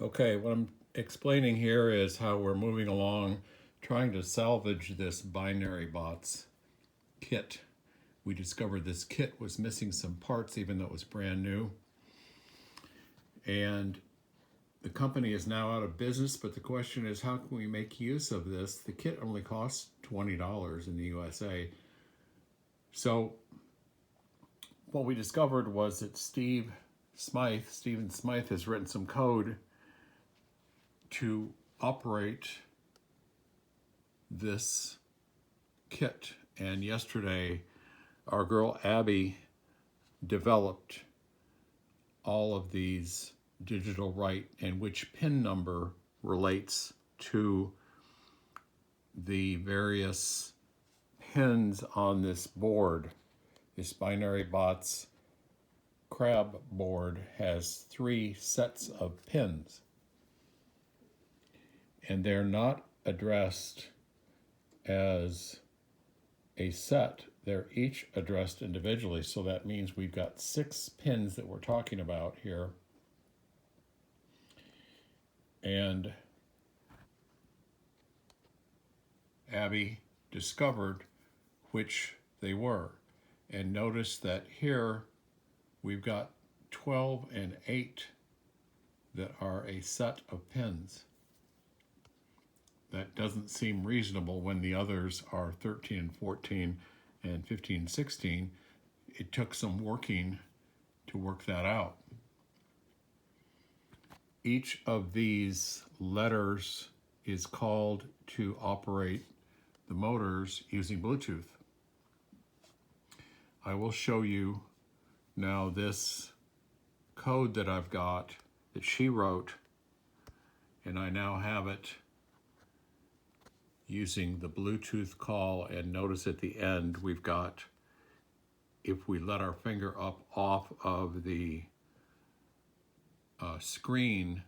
Okay, what I'm explaining here is how we're moving along trying to salvage this binary bots kit. We discovered this kit was missing some parts even though it was brand new. And the company is now out of business, but the question is, how can we make use of this? The kit only costs $20 in the USA. So what we discovered was that Stephen Smythe has written some code to operate this kit. And yesterday, our girl Abby developed all of these digital write and which pin number relates to the various pins on this board. This binary bots crab board has 3 sets of pins, and they're not addressed as a set. They're each addressed individually, so that means we've got 6 pins that we're talking about here. And Abby discovered which they were. And notice that here we've got 12 and 8 that are a set of pins. That doesn't seem reasonable when the others are 13 and 14 and 15 and 16. It took some working to work that out. Each of these letters is called to operate the motors using Bluetooth. I will show you now this code that I've got that she wrote, and I now have it using the Bluetooth call. And notice at the end we've got, if we let our finger up off of the screen,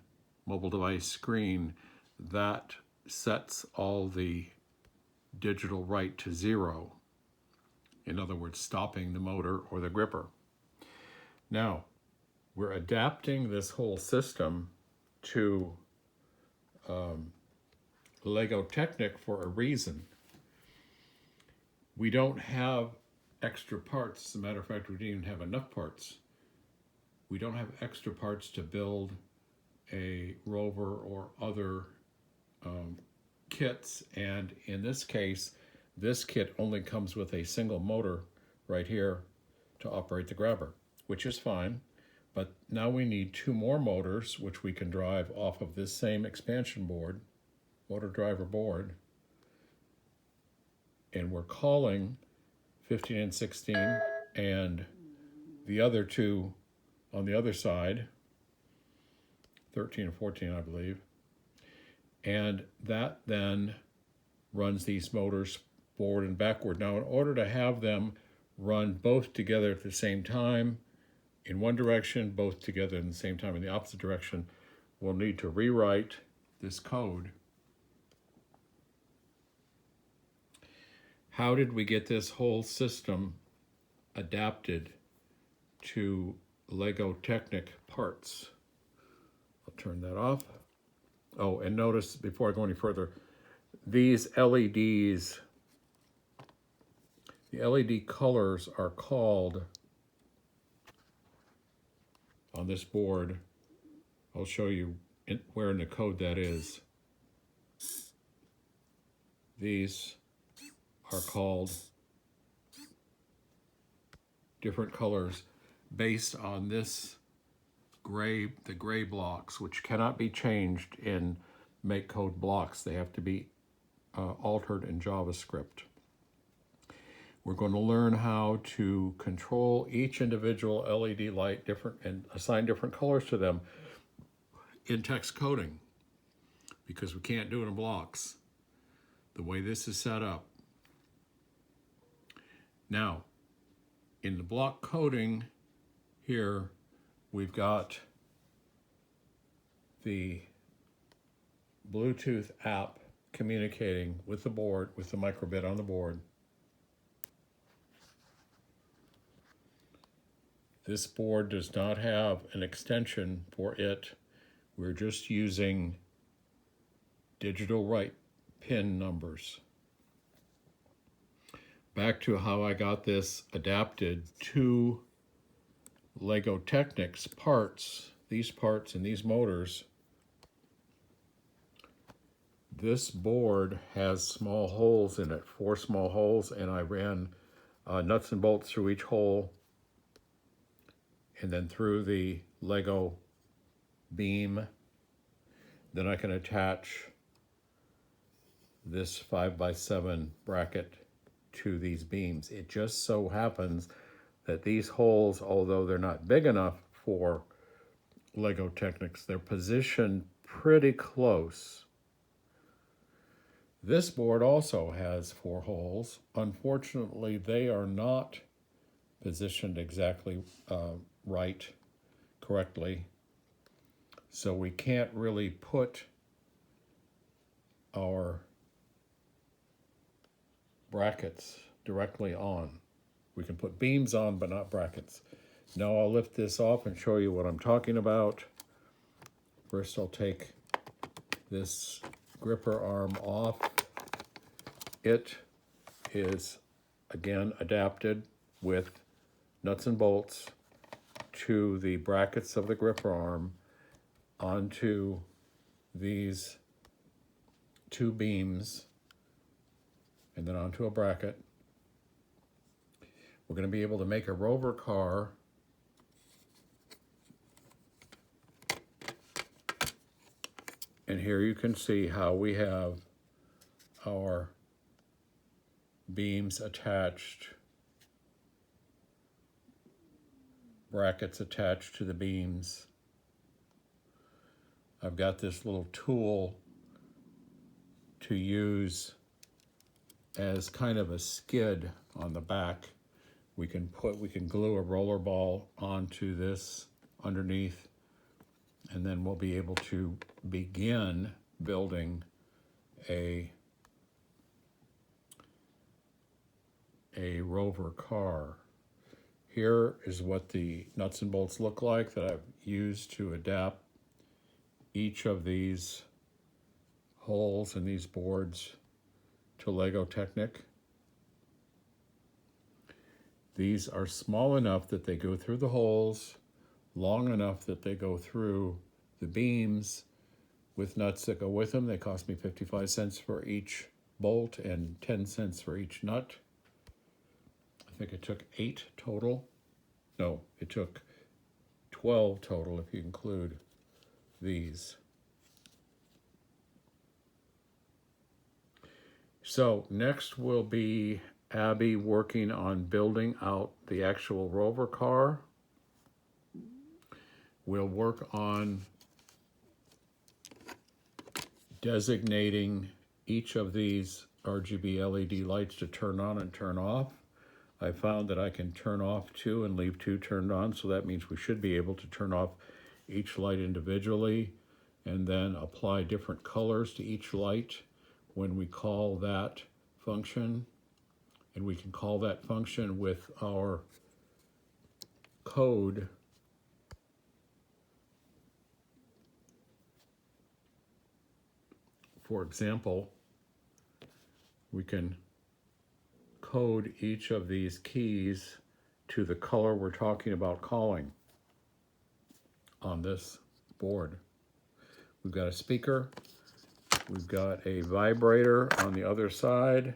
mobile device screen, that sets all the digital write to 0. In other words, stopping the motor or the gripper. Now, we're adapting this whole system to Lego Technic for a reason. We don't have extra parts. As a matter of fact, we didn't even have enough parts. We don't have extra parts to build a Rover or other kits. And in this case, this kit only comes with a single motor right here to operate the grabber, which is fine. But now we need 2 more motors, which we can drive off of this same expansion board, motor driver board. And we're calling 15 and 16 and the other 2 on the other side, 13 and 14, I believe. And that then runs these motors forward and backward. Now, in order to have them run both together at the same time, in one direction, both together in the same time in the opposite direction, we'll need to rewrite this code. How did we get this whole system adapted to Lego Technic parts? I'll turn that off. Oh, and notice, before I go any further, these LEDs, the LED colors are called, on this board, I'll show you where in the code that is. These are called different colors based on this gray, the gray blocks, which cannot be changed in make code blocks. They have to be altered in JavaScript. We're going to learn how to control each individual LED light different and assign different colors to them in text coding, because we can't do it in blocks the way this is set up. Now, in the block coding here, we've got the Bluetooth app communicating with the board, with the microbit on the board. This board does not have an extension for it We're just using digital right pin numbers. Back to how I got this adapted to Lego Technic's parts, these parts and these motors. This board has small holes in it, 4 small holes, and I ran nuts and bolts through each hole and then through the Lego beam. Then I can attach this 5x7 bracket to these beams. It just so happens that these holes, although they're not big enough for Lego Technics, they're positioned pretty close. This board also has 4 holes. Unfortunately, they are not positioned exactly correctly. So we can't really put our brackets directly on. We can put beams on, but not brackets. Now I'll lift this off and show you what I'm talking about. First I'll take this gripper arm off. It is, again, adapted with nuts and bolts to the brackets of the gripper arm onto these 2 beams and then onto a bracket. We're going to be able to make a Rover car and here you can see how we have our beams attached, brackets attached to the beams. I've got this little tool to use as kind of a skid on the back. We can glue a roller ball onto this underneath, and then we'll be able to begin building a Rover car. Here is what the nuts and bolts look like that I've used to adapt each of these holes in these boards to Lego Technic. These are small enough that they go through the holes, long enough that they go through the beams with nuts that go with them. They cost me 55 cents for each bolt and 10 cents for each nut. I think it took 8 total. No, it took 12 total if you include these. So next will be Abby working on building out the actual Rover car. We'll work on designating each of these RGB LED lights to turn on and turn off. I found that I can turn off 2 and leave 2 turned on, so that means we should be able to turn off each light individually and then apply different colors to each light when we call that function. And we can call that function with our code For example, we can code each of these keys to the color we're talking about calling on this board. We've got a speaker, we've got a vibrator on the other side,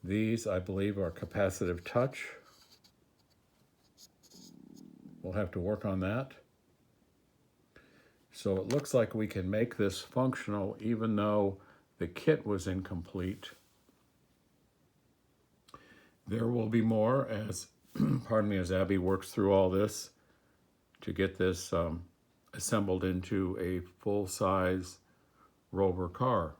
these I believe are capacitive touch. We'll have to work on that. So it looks like we can make this functional even though the kit was incomplete. There will be more as, pardon me, as Abby works through all this to get this assembled into a full-size Rover car.